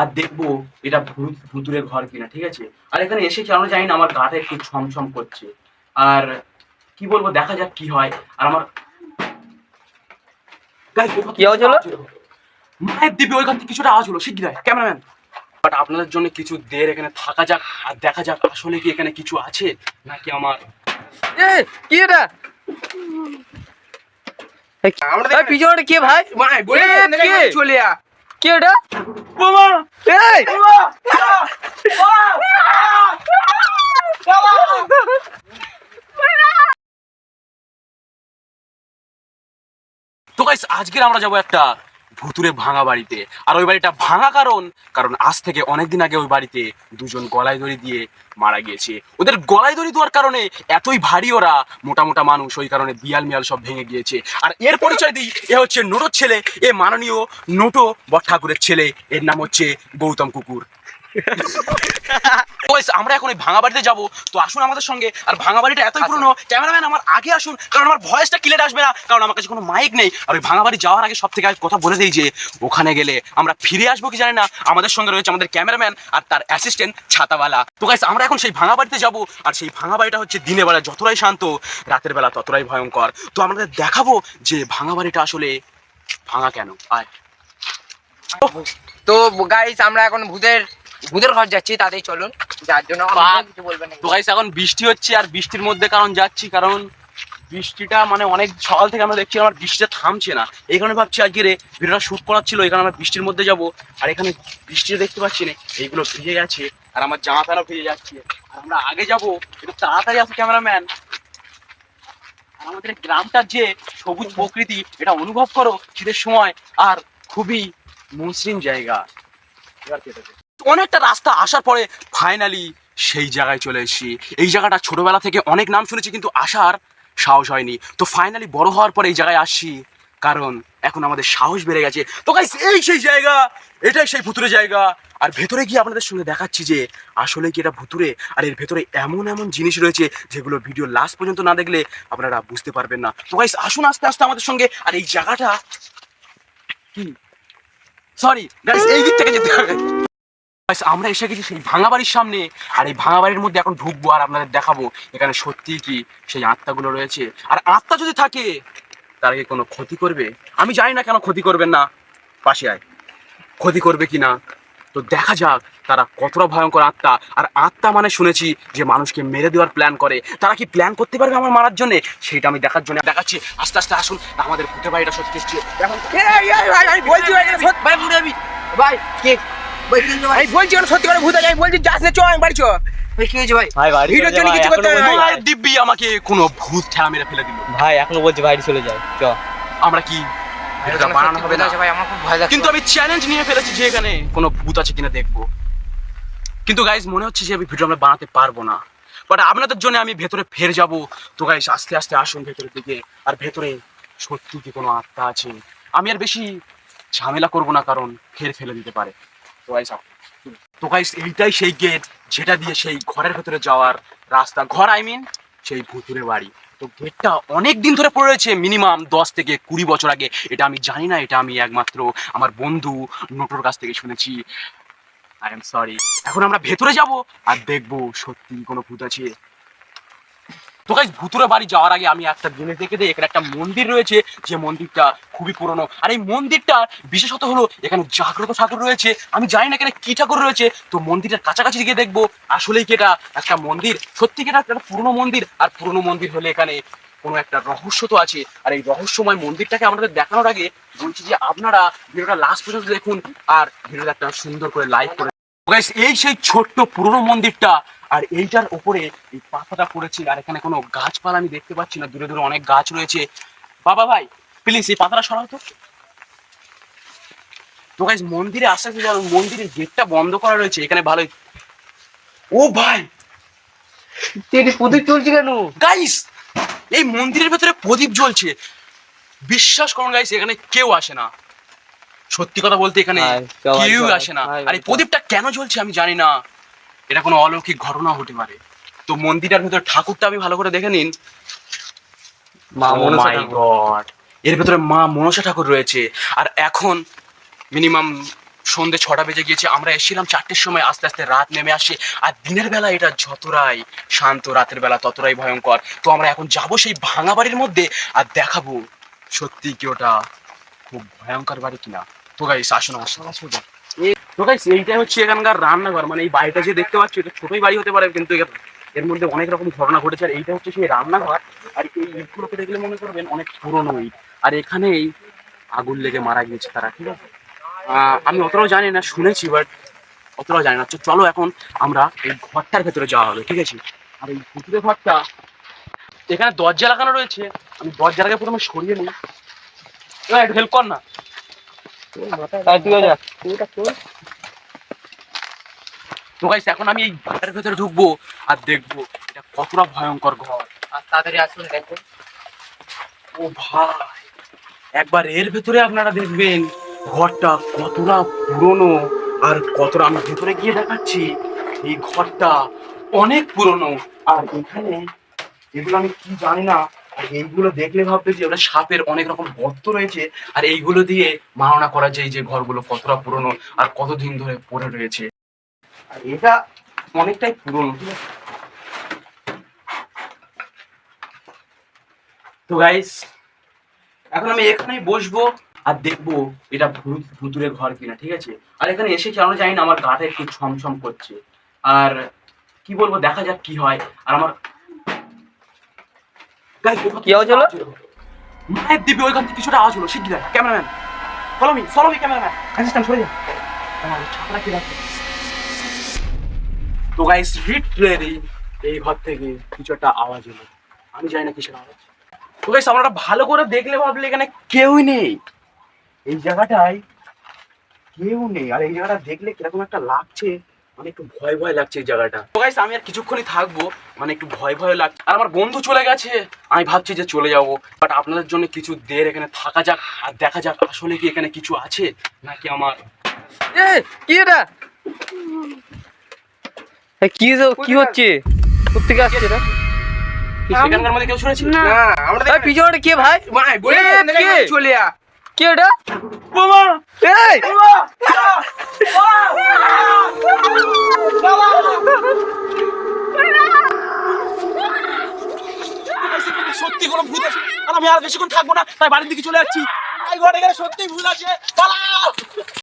আর দেখবো এটা ভুতুরে ঘর কিনা, ঠিক আছে? আর এখানে এসে কেন জানি না আমার গাটা একটু ছমছম করছে। আর কি বলবো, দেখা যাক কি হয়। আর আমার কি আওয়াজ হলো? মায়ের দিব্যি ওইখান থেকে কিছুটা আওয়াজ হলো, শিগগিরই ক্যামেরাম্যান। বাট আপনাদের জন্য কিছু দের এখানে থাকা যাক আর দেখা যাক আসলে কি এখানে কিছু আছে নাকি আমার কি এটা? পিছনে কে ভাই? চলে আ কি এটা? বোমা। এই তো গাইস আজকের আমরা যাবো একটা ভুতুরে ভাঙা বাড়িতে। আর ওই বাড়িটা ভাঙা কারণ আজ থেকে অনেকদিন আগে ওই বাড়িতে দুজন গলায় দড়ি দিয়ে মারা গিয়েছে। ওদের গলায় দড়ি দেওয়ার কারণে এতই ভারী ওরা, মোটা মোটা মানুষ, ওই কারণে দিয়াল মিয়াল সব ভেঙে গিয়েছে। আর এর পরিচয় দিই, এ হচ্ছে নোটোর ছেলে, এ মাননীয় নোটো বট ঠাকুরের ছেলে, এর নাম হচ্ছে গৌতম কুকুর। আমরা এখন ওই ভাঙা বাড়িতে যাবো, তো আসুন আমাদের সঙ্গে। আর ভাঙা বাড়িটা এতই পুরনো, ক্যামেরাম্যান আমার আগে আসুন, কারণ আমার ভয়েসটা ক্লিয়ার আসবে না, কারণ আমার কাছে কোনো মাইক নেই। আর ওই ভাঙা বাড়ি যাওয়ার আগে সব থেকে আগে কথা বলে দিই যে ওখানে গেলে আমরা ফিরে আসবো কি জানি না। আমাদের সঙ্গে রয়েছে আমাদের ক্যামেরাম্যান আর তার অ্যাসিস্ট্যান্ট ছাতাওয়ালা। তো গাইস আমরা এখন সেই ভাঙা বাড়িতে যাবো। আর সেই ভাঙা বাড়িটা হচ্ছে দিনের বেলা যতটাই শান্ত, রাতের বেলা ততটাই ভয়ঙ্কর। তো আমাদের দেখাবো যে ভাঙা বাড়িটা আসলে ভাঙা কেন। আয়। তো গাইস আমরা এখন ভূতের ঘর যাচ্ছি, তাতেই চলুন। যার জন্য কিছু বলবেন না। তো গাইস এখন বৃষ্টি হচ্ছে, আর বৃষ্টির মধ্যে কারণ যাচ্ছি, কারণ বৃষ্টিটা মানে অনেক সকাল থেকে আমরা দেখছি আমার বৃষ্টিটা থামছে না। এই কারণে ভাবছি আজকে ভিডিওটা শুট করার ছিল, এই কারণে আমরা বৃষ্টির মধ্যে যাব। আর এখানে বৃষ্টিটা দেখতে পাচ্ছি না, এইগুলো ভিজে গেছে আর আমার জামা প্যান্টও ভিজে যাচ্ছে। আর আমরা আগে যাবো, একটু তাড়াতাড়ি আসো ক্যামেরাম্যান। আর আমাদের গ্রামটার যে সবুজ প্রকৃতি, এটা অনুভব করো শীতের সময়, আর খুবই মসৃণ জায়গা। অনেকটা রাস্তা আসার পরে ফাইনালি সেই জায়গায় চলে এসেছি। এই জায়গাটা ছোটবেলা থেকে অনেক নাম শুনেছি, কিন্তু আসার সাহস হয়নি। তো ফাইনালি বড় হওয়ার পরে এই জায়গায় আসছি, কারণ এখন আমাদের সাহস বেড়ে গেছে। তো গাইস এই সেই জায়গা, এটাই সেই ভুতুরে জায়গা। আর ভেতরে গিয়ে আপনাদের সঙ্গে দেখাচ্ছি যে আসলে কি এটা ভুতুরে। আর এর ভেতরে এমন এমন জিনিস রয়েছে যেগুলো ভিডিও লাস্ট পর্যন্ত না দেখলে আপনারা বুঝতে পারবেন না। তো গাইস আসুন আস্তে আস্তে আমাদের সঙ্গে। আর এই জায়গাটা কি, সরি গাইস, এই দিক থেকে যেতে হবে। আমরা এসে গেছি সেই ভাঙা বাড়ির সামনে। আর এই ভাঙা বাড়ির মধ্যে এখন ঢুকবো আর আপনাদের দেখাবো এখানে সত্যি কি সেই আত্মাগুলো রয়েছে। আর আত্মা যদি থাকে তারা কি কোনো ক্ষতি করবে? আমি জানি না কেন ক্ষতি করবেন না, পাশে আয়, ক্ষতি করবে কিনা। তো দেখা যাক তারা কতটা ভয়ঙ্কর আত্মা। আর আত্মা মানে শুনেছি যে মানুষকে মেরে দেওয়ার প্ল্যান করে, তারা কি প্ল্যান করতে পারবে আমার মারার জন্য, সেটা আমি দেখার জন্য দেখাচ্ছি। আস্তে আস্তে আসুন, আমাদের ভূতের বাড়িটা সত্যি এসছে। ভাই কে ভাই বলছি সত্যি করে ভূত আছে, আমি বলছি যাস না, চ আমি বাড়ি চ। ভাই কি হয়েছে ভাই? ভাই বাড়ি ভিডিওর জন্য কিছু করতে হবে না। দিব্যি আমাকে কোনো ভূত ঠেলা মেরে ফেলে দিল। ভাই এখনো বলছি বাইরে চলে যাও, চ। আমরা কি ভিডিওটা বানানো হবে না? ভাই আমার খুব ভয় লাগছে। কিন্তু আমি চ্যালেঞ্জ নিয়ে ফেলেছি যে এখানে কোনো ভূত আছে কিনা দেখবো। কিন্তু গাইস মনে হচ্ছে যে আমি ভিডিও আমরা বানাতে পারবো না, বাট আপনাদের জন্য আমি ভেতরে ফের যাব। তো গাইস আস্তে আস্তে আসুন ভেতরের দিকে। আর ভেতরে সত্যি কি কোনো আত্মা আছে? আমি আর বেশি ঝামেলা করব না, কারণ ফের ফেলে দিতে পারে। তো গাইস এইটাই সেই গেট যেটা দিয়ে সেই ঘরের ভেতরে যাওয়ার রাস্তা। ঘর আই মিন সেই ভুতুরে বাড়ি। তো গেটটা অনেক দিন ধরে পড়ে রয়েছে, মিনিমাম 10 থেকে 20 বছর আগে। এটা আমি জানি না, এটা আমি একমাত্র আমার বন্ধু নোটোর কাছ থেকে শুনেছি। I am sorry. এখন আমরা ভেতরে যাব আর দেখবো সত্যি কোনো ভূত আছে। তো গাইস ভুতুরে বাড়ি যাওয়ার আগে আমি একটা জিনিস দেখে দিই, এখানে একটা মন্দির রয়েছে, যে মন্দিরটা খুবই পুরনো। আর এই মন্দিরটা বিশেষত হলো এখানে জাগ্রত ঠাকুর রয়েছে। আমি জানি না এখানে কি ঠাকুর রয়েছে, তো মন্দিরের কাছাকাছি গিয়ে দেখবো আসলেই কি এটা একটা মন্দির, সত্যি কি এটা একটা পুরনো মন্দির। আর পুরনো মন্দির হলে এখানে কোনো একটা রহস্য তো আছে। আর এই রহস্যময় মন্দিরটাকে আমাদের দেখানোর আগে বলছি যে আপনারা ভিডিওটা লাস্ট পর্যন্ত দেখুন, আর ভিডিওটা একটা সুন্দর করে লাইক করে। গাইস এই সেই ছোট্ট পুরনো মন্দিরটা, আর এইটার উপরে এই পাতাটা পড়েছে। আর এখানে কোনো গাছপালা আমি দেখতে পাচ্ছি না, দূরে দূরে অনেক গাছ রয়েছে। বাবা ভাই প্লিজ এই পাতাটা সরাও তো। তো গাইস মন্দিরে আস্তে আস্তে যাবো। মন্দিরের গেটটা বন্ধ করা রয়েছে এখানে ভালোই। ও ভাই প্রদীপ চলছে কেন? গাইস এই মন্দিরের ভেতরে প্রদীপ জ্বলছে। বিশ্বাস করুন গাইস এখানে কেউ আসে না, সত্যি কথা বলতে এখানে কেউ আসে না। আর এই প্রদীপটা কেন জ্বলছে আমি জানি না, এটা কোনো অলৌকিক ঘটনা হতে পারে। তো মন্দিরটার ভেতরে ঠাকুরটা আমি ভালো করে দেখে নিন। মা মনসা গড, এর ভেতরে মা মনসা ঠাকুর রয়েছে। আর এখন মিনিমাম সন্ধ্যে 6টা বেজে গিয়েছে, আমরা এসেছিলাম 4টের সময়, আস্তে আস্তে রাত নেমে আসে। আর দিনের বেলা এটা যতটাই শান্ত, রাতের বেলা ততটাই ভয়ঙ্কর। তো আমরা এখন যাব সেই ভাঙা বাড়ির মধ্যে আর দেখাবো সত্যি কি ওটা খুব ভয়ঙ্কর বাড়ি কিনা। তো গাইস আসুন আসুন। তো গাইস এইটাই হচ্ছে এখানকার রান্নাঘর, মানে এই বাড়িটা যে দেখতে পাচ্ছ এটা ছোটই বাড়ি হতে পারে, কিন্তু এর মধ্যে অনেক রকম ঘটনা ঘটেছে। আর এইটা হচ্ছে সেই রান্নাঘর। আর এই ইটগুলোকে দেখলে মনে করবেন অনেক পুরনো ইট। আর এখানেই আগুন লেগে মারা গিয়েছে তারা, ঠিক আছে। আমি অতটাও জানি না, শুনেছি বাট অতটাও জানি না। তো চলো এখন আমরা এই ঘরটার ভেতরে যাওয়া হবে, ঠিক আছে। আর এই ভুতুরে ঘরটা, এখানে দরজা লাগানো রয়েছে, আমি দরজাটাকে প্রথমে সরিয়ে নিই। একটু হেল্প কর না। তো গাইস এখন আমি এই ঘরটার ভেতরে ঢুকবো আর দেখবো এটা কতটা ভয়ঙ্কর ঘর। আর তাড়াতাড়ি আসুন দেখুন। ও ভাই, একবার এর ভেতরে আপনারা দেখবেন ঘরটা কতটা পুরনো আর কতটা, আমি ভেতরে গিয়ে দেখাচ্ছি। এই ঘরটা অনেক পুরনো। আর এখানে এগুলো আমি কি জানি না, আর এইগুলো দেখলে ভাববে যে ওটা সাপের অনেক রকম গর্ত রয়েছে। আর এইগুলো দিয়ে ধারণা করা যায় যে ঘরগুলো কতটা পুরনো আর কতদিন ধরে পড়ে রয়েছে। আর এটা অনেকটাই পুরনো, ঠিক আছে। তো গাইস এখন আমি এখানেই বসবো আর দেখবো এটা ভুতুরে ঘর কিনা, ঠিক আছে। আর এখানে এসে কেন জানি না আমার গাটা একটু ছমছম করছে। আর কি বলবো, দেখা যাক কি হয়। আর আমার কি আওয়াজ হলো? মায়ের দিবি ওইখান থেকে কিছুটা আওয়াজ হলো। শিগগির cameraman, follow me cameraman, assistant সরে যা। ছাত্রা কি রাখে। তো গাইস লিটারেলি এই ঘর থেকে কিছু একটা আওয়াজ হলো, আমি জানি না কিসের আওয়াজ। তো গাইস আমরা ভালো করে দেখলে ভাবলে এখানে কেউই নেই, এই জায়গাটায় কেউ নেই। আর এই জায়গাটা দেখলে কিরকম একটা লাগছে, মানে একটু ভয় ভয় লাগছে এই জায়গাটা। তো গাইস আমি আর কিছুক্ষণই থাকবো, মানে একটু ভয় ভয় লাগছে। আর আমার বন্ধু চলে গেছে, আমি ভাবছি যে চলে যাবো, বাট আপনাদের জন্য কিছু দের এখানে থাকা যাক আর দেখা যাক আসলে কি এখানে কিছু আছে নাকি আমার। কি এটা? কি হচ্ছে? কোথেকে আসছে এটা? সেখানকার মধ্যে কেউ শুনেছি না আমরা পিছনে কে ভাই? বলে চলে যা। কি এটা? বাবা এই সত্যি কোনো ভূত আছে, আর আমি আর বেশিক্ষণ থাকবো না, তাই বাড়ির দিকে চলে যাচ্ছি। এই ঘরে গেলে সত্যি ভূত আছে, পালা।